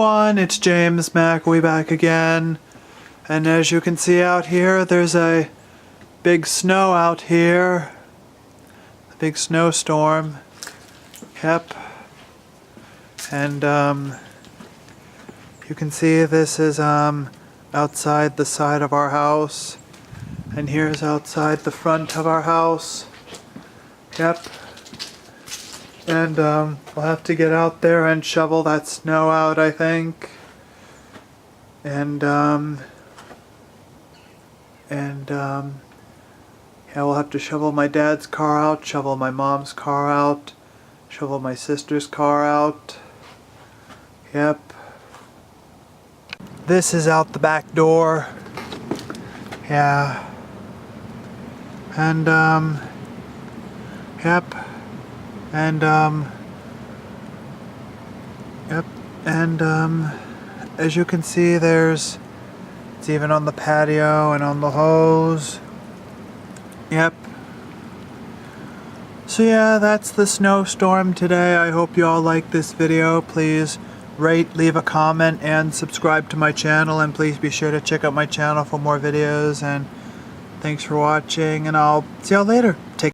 everyone, it's James McIlwee back again, and as you can see out here, there's a big snow out here, a big snowstorm. Yep. And you can see this is outside the side of our house, and here's outside the front of our house. Yep. And we'll have to get out there and shovel that snow out, I think. And yeah, we'll have to shovel my dad's car out, shovel my mom's car out, shovel my sister's car out. Yep. This is out the back door. Yeah. And yep. And yep. And as you can see, it's even on the patio and on the hose. Yep. So yeah, that's the snowstorm today. I hope you all like this video. Please rate, leave a comment, and subscribe to my channel. And please be sure to check out my channel for more videos. And thanks for watching, and I'll see y'all later. Take